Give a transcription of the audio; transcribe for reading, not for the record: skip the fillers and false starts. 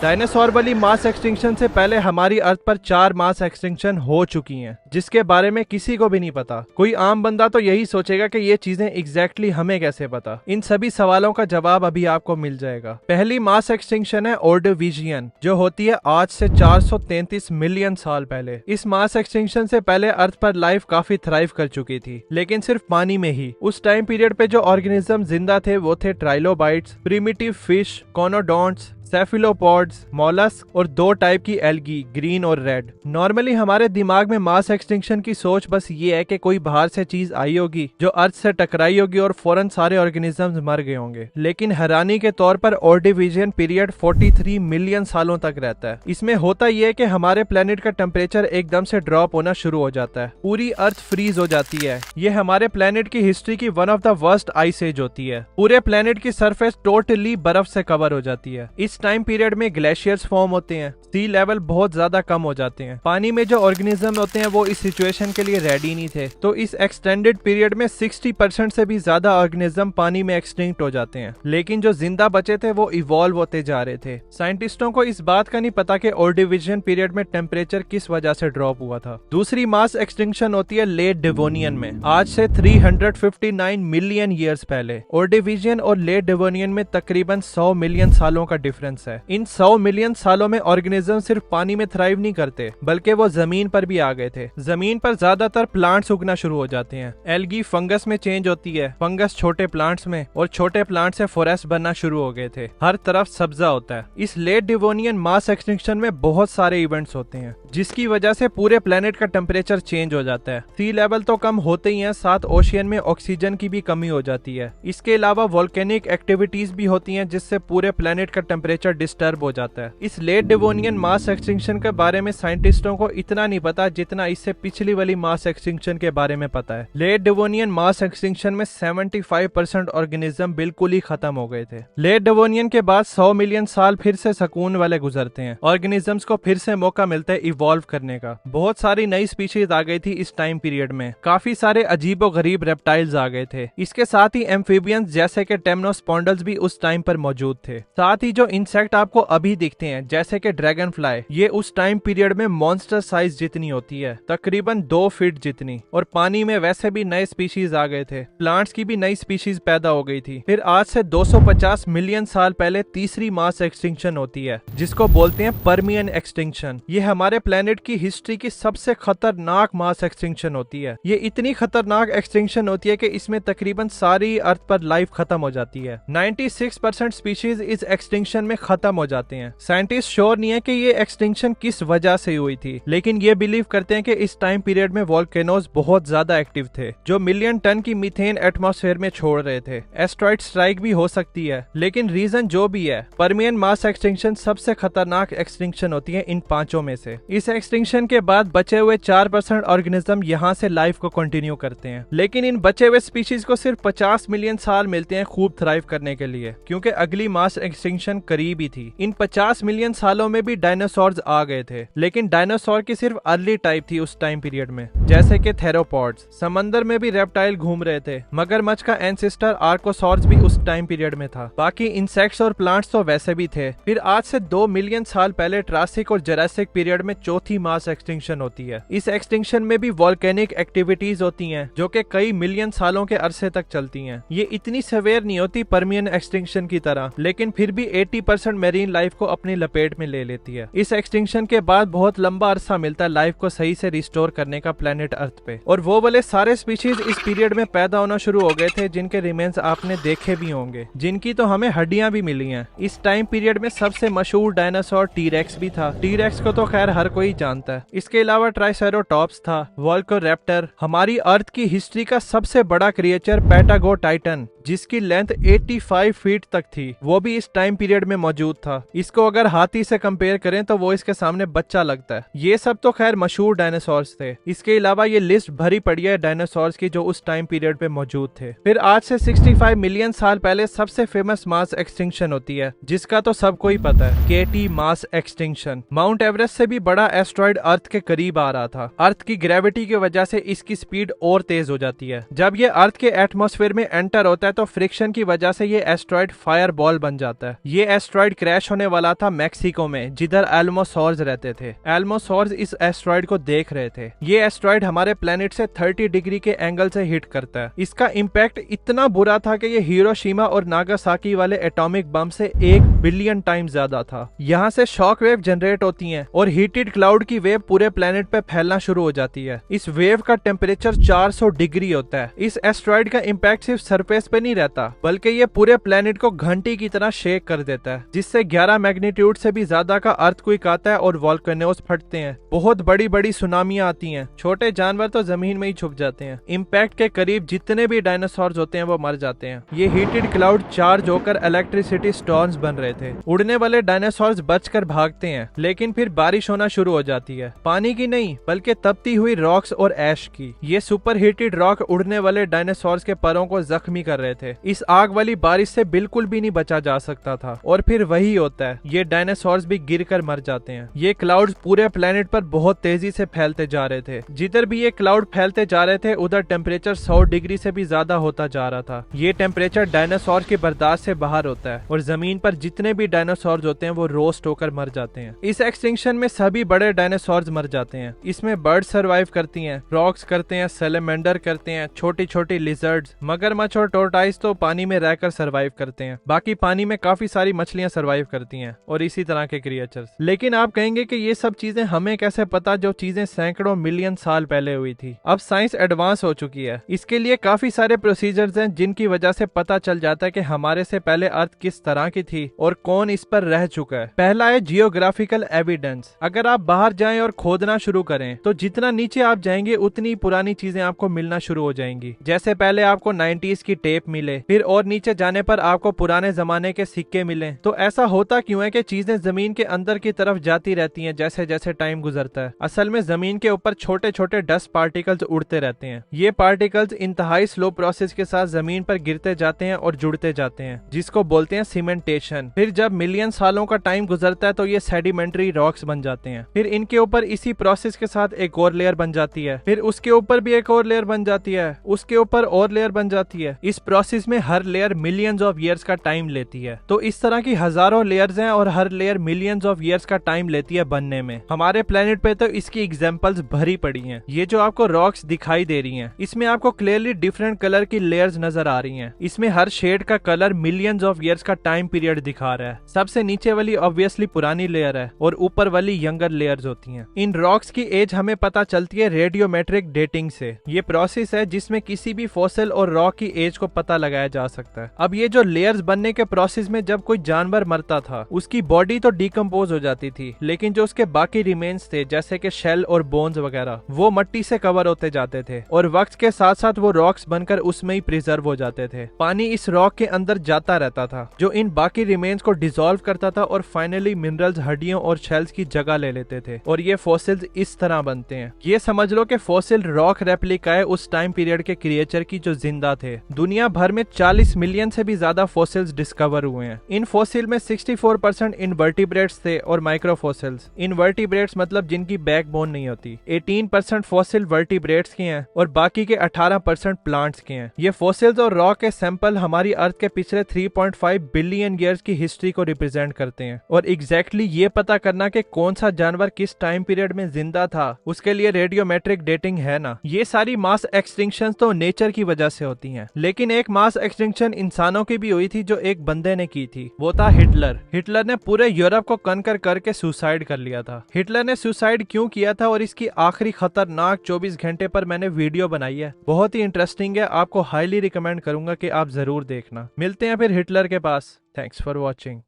Dinosaur वाली mass extinction से पहले हमारी अर्थ पर 4 मास एक्सटिंक्शन हो चुकी हैं, जिसके बारे में किसी को भी नहीं पता। कोई आम बंदा तो यही सोचेगा कि ये चीजें एग्जैक्टली हमें कैसे पता। इन सभी सवालों का जवाब अभी आपको मिल जाएगा। पहली मास एक्सटिंक्शन है ऑर्डोविजियन, जो होती है आज से 433 मिलियन साल पहले। इस मास एक्सटिंक्शन से पहले अर्थ पर लाइफ काफी थ्राइव कर चुकी थी, लेकिन सिर्फ पानी में ही। उस टाइम पीरियड पे जो ऑर्गेनिज्म जिंदा थे वो थे ट्राइलोबाइट्स, प्रिमिटिव फिश, कोनोडोंट्स, सेफिलोपॉड्स, मॉलस्क और 2 टाइप की एल्गी, ग्रीन और रेड। नॉर्मली हमारे दिमाग में मास एक्सटिंक्शन की सोच बस ये है कि कोई बाहर से चीज आई होगी जो अर्थ से टकराई होगी और फौरन सारे ऑर्गेनिजम्स मर गए होंगे। लेकिन हैरानी के तौर पर ऑर्डोविजियन पीरियड 43 मिलियन सालों तक रहता है। इसमें होता यह है कि हमारे प्लेनेट का टेम्परेचर एकदम से ड्रॉप होना शुरू हो जाता है, पूरी अर्थ फ्रीज हो जाती है। ये हमारे प्लेनेट की हिस्ट्री की one of the worst ice age होती है। पूरे प्लेनेट की सरफेस टोटली बर्फ से कवर हो जाती है। इस टाइम पीरियड में ग्लेशियर्स फॉर्म होते हैं, सी लेवल बहुत ज्यादा कम हो जाते हैं। पानी में जो ऑर्गेनिज्म होते हैं वो इस सिचुएशन के लिए रेडी नहीं थे, तो इस एक्सटेंडेड पीरियड में 60% से भी ज्यादा ऑर्गेनिज्म पानी में एक्सटिंक्ट हो जाते हैं। लेकिन जो जिंदा बचे थे वो इवॉल्व होते जा रहे थे। साइंटिस्टों को इस बात का नहीं पता कि ऑर्डोविजियन पीरियड में टेम्परेचर किस वजह से ड्रॉप हुआ था। दूसरी मास एक्सटिंक्शन होती है लेट डिवोनियन में, आज से 359 मिलियन ईयर्स पहले। ऑर्डोविजियन और लेट डिवोनियन में तकरीबन 100 मिलियन सालों का डिफरेंस है। इन 100 मिलियन सालों में ऑर्गेनिज्म सिर्फ पानी में थ्राइव नहीं करते, बल्कि वो जमीन पर भी आ गए थे। जमीन पर ज्यादातर प्लांट्स उगना शुरू हो जाते हैं। एल्गी फंगस में चेंज होती है, फंगस छोटे प्लांट्स में, और छोटे प्लांट से फॉरेस्ट बनना शुरू हो गए थे। हर तरफ सब्जा होता है। इस लेट डिवोनियन मास एक्सटिंक्शन में बहुत सारे इवेंट्स होते हैं, जिसकी वजह से पूरे प्लेनेट का टेम्परेचर चेंज हो जाता है। सी लेवल तो कम होते ही हैं, साथ ओशियन में ऑक्सीजन की भी कमी हो जाती है। इसके अलावा वोल्केनिक एक्टिविटीज भी होती हैं, जिससे पूरे प्लेनेट का टेम्परेचर डिस्टर्ब हो जाता है। इस लेट डिवोनियन मास एक्सटिंक्शन के बारे में साइंटिस्टों को इतना नहीं पता जितना इससे पिछली वाली मास एक्सटिंक्शन के बारे में पता है। लेट डिवोनियन मास एक्सटिंक्शन में 75% ऑर्गेनिज्म बिल्कुल ही खत्म हो गए थे। लेट डिवोनियन के बाद 100 मिलियन साल फिर से सुकून वाले गुजरते हैं। ऑर्गेनिजम्स को फिर से मौका मिलता है इवॉल्व करने का। बहुत सारी नई स्पीशीज आ गई थी इस टाइम पीरियड में। काफी सारे अजीबो गरीब रेप्टाइल्स आ गए थे। इसके साथ ही एम्फीबियंस जैसे कि टेम्नोस्पॉन्डल्स भी उस टाइम पर मौजूद थे। साथ ही जो इंसेक्ट आपको अभी दिखते हैं जैसे कि ड्रैगन फ्लाई, ये उस टाइम पीरियड में मॉन्स्टर साइज जितनी होती है, तकरीबन 2 फीट जितनी। और पानी में वैसे भी नए स्पीशीज आ गए थे, प्लांट्स की भी नई स्पीशीज पैदा हो गई थी। फिर आज से 250 मिलियन साल पहले तीसरी मास एक्सटिंक्शन होती है, जिसको बोलते हैं पर्मियन एक्सटिंक्शन। ये हमारे प्लेनेट की हिस्ट्री की सबसे खतरनाक मास एक्सटिंक्शन होती है। ये इतनी खतरनाक एक्सटिंक्शन होती है कि इसमें तकरीबन सारी अर्थ पर लाइफ खत्म हो जाती है। 96% स्पीशीज इस एक्सटिंक्शन में खत्म हो जाते हैं। साइंटिस्ट श्योर नहीं है कि ये एक्सटिंक्शन किस वजह से हुई थी, लेकिन ये बिलीव करते हैं कि इस टाइम पीरियड में वोल्केनोज बहुत ज्यादा एक्टिव थे, जो मिलियन टन की मीथेन एटमॉस्फेयर में छोड़ रहे थे। एस्ट्रॉइड स्ट्राइक भी हो सकती है, लेकिन रीजन जो भी है, पर्मियन मास एक्सटिंक्शन सबसे खतरनाक एक्सटिंक्शन होती है इन पांचों में से। इस एक्सटिंक्शन के बाद बचे हुए 4% ऑर्गेनिज्म यहाँ से लाइफ को कंटिन्यू करते हैं, लेकिन इन बचे हुए स्पीशीज को सिर्फ 50 मिलियन साल मिलते हैं खूब थ्राइव करने के लिए, क्योंकि अगली मास एक्सटिंक्शन करीब ही थी। इन 50 मिलियन सालों में भी डायनासोर्स आ गए थे, लेकिन डायनासोर की सिर्फ अर्ली टाइप थी उस टाइम पीरियड में, जैसे कि थेरोपॉड्स। समंदर में भी रेप्टाइल घूम रहे थे। मगरमच्छ का एंसेस्टर आर्कोसॉर्स भी उस टाइम पीरियड में था। बाकी इंसेक्ट्स और प्लांट्स तो वैसे भी थे। फिर आज से 2 मिलियन साल पहले ट्रासिक और जुरासिक पीरियड में चौथी मास एक्सटिंक्शन होती है। इस एक्सटिंक्शन में भी वोल्केनिक एक्टिविटीज होती हैं, जो कि कई मिलियन सालों के अरसे तक चलती हैं। ये इतनी सवेयर नहीं होती पर्मियन एक्सटिंक्शन की तरह, लेकिन फिर भी 80% मेरीन लाइफ को अपनी लपेट में ले लेती है। इस एक्सटिंक्शन के बाद बहुत लंबा अरसा मिलता है लाइफ को सही से रिस्टोर करने का प्लेनेट अर्थ पे, और वो वाले सारे स्पीशीज इस पीरियड में पैदा होना शुरू हो गए थे जिनके रिमेन्स आपने देखे भी होंगे, जिनकी तो हमें हड्डियां भी मिली हैं। इस टाइम पीरियड में सबसे मशहूर डायनासोर टीरेक्स भी था। टीरेक्स को तो खैर हर कोई जानता है। इसके अलावा ट्राइसेरोटॉप्स था, वोल्कोरैप्टर, हमारी अर्थ की हिस्ट्री का सबसे बड़ा क्रिएचर पैटागोटाइटन, जिसकी लेंथ 85 फीट तक थी, वो भी इस टाइम पीरियड में मौजूद था। इसको अगर हाथी से कंपेयर करें तो वो इसके सामने बच्चा लगता है। ये सब तो खैर मशहूर डायनासोर्स थे। इसके अलावा ये लिस्ट भरी पड़ी है डायनासोर्स की जो उस टाइम पीरियड पे मौजूद थे। फिर आज से 65 मिलियन साल पहले सबसे फेमस मास एक्सटिंक्शन होती है, जिसका तो सबको ही पता है, केटी मास एक्सटिंक्शन। माउंट एवरेस्ट से भी बड़ा एस्ट्रॉइड अर्थ के करीब आ रहा था। अर्थ की ग्रेविटी की वजह से इसकी स्पीड और तेज हो जाती है। जब ये अर्थ के एटमॉस्फेयर में एंटर होता है तो फ्रिक्शन की वजह से ये एस्ट्रॉइड फायर बॉल बन जाता है। ये एस्ट्रॉइड क्रैश होने वाला था मैक्सिको में, जिधर एल्मोसॉर्स रहते थे। एल्मोसॉर्स इस एस्ट्रॉइड को देख रहे थे। ये एस्ट्रॉइड हमारे प्लेनेट से 30 डिग्री के एंगल से हिट करता है। इसका इम्पैक्ट इतना बुरा था कि ये हिरोशिमा और नागासाकी वाले एटॉमिक बम से 1 बिलियन टाइम ज्यादा था। यहाँ से शॉक वेव जनरेट होती हैं और हीटेड क्लाउड की वेव पूरे प्लेनेट पे फैलना शुरू हो जाती है। इस वेव का टेम्परेचर 400 डिग्री होता है। इस एस्ट्रॉइड का इम्पैक्ट सिर्फ सरफेस पे नहीं रहता, बल्कि ये पूरे प्लेनेट को घंटी की तरह शेक कर देता है, जिससे 11 मैग्नीट्यूड से भी ज्यादा का अर्थक्वेक आता है और वोल्केनोस फटते हैं। बहुत बड़ी बड़ी सुनामियां आती हैं। छोटे जानवर तो जमीन में ही छुप जाते हैं। इम्पैक्ट के करीब जितने भी डायनासोर्स होते हैं वो मर जाते हैं। ये हीटेड क्लाउड चार्ज होकर इलेक्ट्रिसिटी स्टॉर्म्स बन रहे थे। उड़ने वाले डायनासोर्स बचकर भागते हैं, लेकिन फिर बारिश होना शुरू हो जाती है। पानी की नहीं, बल्कि तपती हुई रॉक्स और ऐश की। ये सुपर हीटेड रॉक उड़ने वाले डायनासोर्स के परों को जख्मी कर रहे थे। इस आग वाली बारिश से बिल्कुल भी नहीं बचा जा सकता था। और फिर वही होता है, ये डायनासोर्स भी गिरकर मर जाते हैं। ये क्लाउड्स पूरे प्लेनेट पर बहुत तेजी से फैलते जा रहे थे। जिधर भी ये क्लाउड फैलते जा रहे थे, उधर टेम्परेचर 100 डिग्री से भी ज्यादा होता जा रहा था। ये टेम्परेचर डायनासोर के बर्दाश्त से बाहर होता है और जमीन पर जितने भी डायनासोर होते हैं वो रोस्ट होकर मर जाते हैं। इस एक्सटिंक्शन में सभी बड़े डायनासोर मर जाते हैं। इसमें बर्ड सर्वाइव करती हैं, फ्रॉग्स करते हैं, सैलेमेंडर करते हैं, छोटी छोटी लिजर्ड्स, मगरमच्छ और टोर्टाइस तो पानी में रहकर सर्वाइव करते हैं। बाकी पानी में काफी सारी मछलियां सर्वाइव करती हैं और इसी तरह के क्रिएचर्स। लेकिन आप कहेंगे कि ये सब चीजें हमें कैसे पता, जो चीजें सैकड़ों मिलियन साल पहले हुई थी। अब साइंस एडवांस हो चुकी है। इसके लिए काफी सारे प्रोसीजर्स हैं, जिनकी वजह से पता चल जाता है कि हमारे से पहले अर्थ किस तरह की थी और कौन इस पर रह चुका है। पहला है जियोग्राफिकल एविडेंस। अगर आप बाहर जाएं और खोदना शुरू करें तो जितना नीचे आप जाएंगे उतनी पुरानी चीजें आपको मिलना शुरू हो जाएंगी। जैसे पहले आपको 90s की टेप मिले, फिर और नीचे जाने पर आपको पुराने जमाने के सिक्के मिले। तो ऐसा होता क्यों है कि चीजें जमीन के अंदर की तरफ जाती रहती हैं जैसे जैसे टाइम गुजरता है? असल में जमीन के ऊपर छोटे छोटे डस्ट पार्टिकल्स उड़ते रहते हैं। ये पार्टिकल्स इंतहाई स्लो प्रोसेस के साथ जमीन पर गिरते जाते हैं और जुड़ते जाते हैं, जिसको बोलते हैं सीमेंटेशन। फिर जब मिलियन सालों का टाइम गुजरता है तो ये सेडिमेंट्री रॉक्स बन जाते हैं। फिर इनके ऊपर इसी प्रोसेस के साथ एक और लेयर बन जाती है, फिर उसके ऊपर भी एक और लेयर बन जाती है, उसके ऊपर और लेयर बन जाती है। इस प्रोसेस में हर लेयर मिलियंस ऑफ ईयर्स का टाइम लेती है। तो इस तरह की हजारों लेयर्स हैं और हर लेयर मिलियंस ऑफ ईयर्स का टाइम लेती है बनने में। हमारे प्लेनेट पे तो इसकी एग्जांपल्स भरी पड़ी हैं। ये जो आपको रॉक्स दिखाई दे रही हैं, इसमें आपको क्लियरली डिफरेंट कलर की लेयर्स नजर आ रही हैं। इसमें हर शेड का कलर मिलियंस ऑफ ईयर्स का टाइम पीरियड दिखा रहा है। सबसे नीचे वाली ऑब्वियसली पुरानी लेयर है और ऊपर वाली यंगर लेयर्स होती हैं। इन रॉक्स की एज हमें पता चलती है रेडियोमेट्रिक डेटिंग से। ये प्रोसेस है जिसमें किसी भी फॉसिल और रॉक की एज को पता लगाया जा सकता है। अब ये जो लेयर्स बनने के प्रोसेस में जब कोई जानवर मरता था, उसकी बॉडी तो डिकम्पोज हो जाती थी, लेकिन जो उसके बाकी रिमेन्स थे जैसे कि शेल और बोन्स वगैरह, वो मिट्टी से कवर होते जाते थे और वक्त के साथ साथ वो रॉक्स बनकर उसमें ही प्रिजर्व हो जाते थे। पानी इस रॉक के अंदर जाता रहता था, जो इन बाकी रिमेन्स को डिसॉल्व करता था और फाइनली मिनरल्स हड्डियों और शेल्स की जगह ले लेते थे और ये फॉसिल्स इस तरह बनते हैं। ये समझ लो कि फॉसिल रॉक रेप्लिका है उस टाइम पीरियड के क्रिएचर की जो जिंदा थे। दुनिया भर में 40 मिलियन से भी ज्यादा फॉसिल्स डिस्कवर हुए हैं। इन फॉसिल में 64% इनवर्टिब्रेट्स थे और माइक्रोफॉसिल्स। इनवर्टिब्रेट्स मतलब जिनकी बैकबोन नहीं होती। 18% फॉसिल वर्टिब्रेट्स के हैं और बाकी के 18% प्लांट्स के हैं। ये फॉसिल्स और रॉक के सैंपल हमारी अर्थ के पिछले 3.5 बिलियन ईयर्स की हिस्ट्री को रिप्रेजेंट करते हैं। और एग्जैक्टली ये पता करना कि कौन सा जानवर किस टाइम पीरियड में जिंदा था, उसके लिए रेडियोमेट्रिक डेटिंग है ना। ये सारी मास एक्सटिंक्शन तो नेचर की वजह से होती हैं, लेकिन एक मास एक्सटिंक्शन इंसानों की भी हुई थी जो एक बंदे ने की थी। वो था हिटलर। हिटलर ने पूरे यूरोप को कनकर करके सुसाइड कर लिया था। हिटलर ने सुसाइड क्यों किया था और इसकी आखिरी खतरनाक 24 घंटे पर मैंने वीडियो बनाई है, बहुत ही इंटरेस्टिंग है। आपको हाईली रिकमेंड करूंगा कि आप जरूर देखना। मिलते हैं फिर हिटलर के पास। Thanks for watching.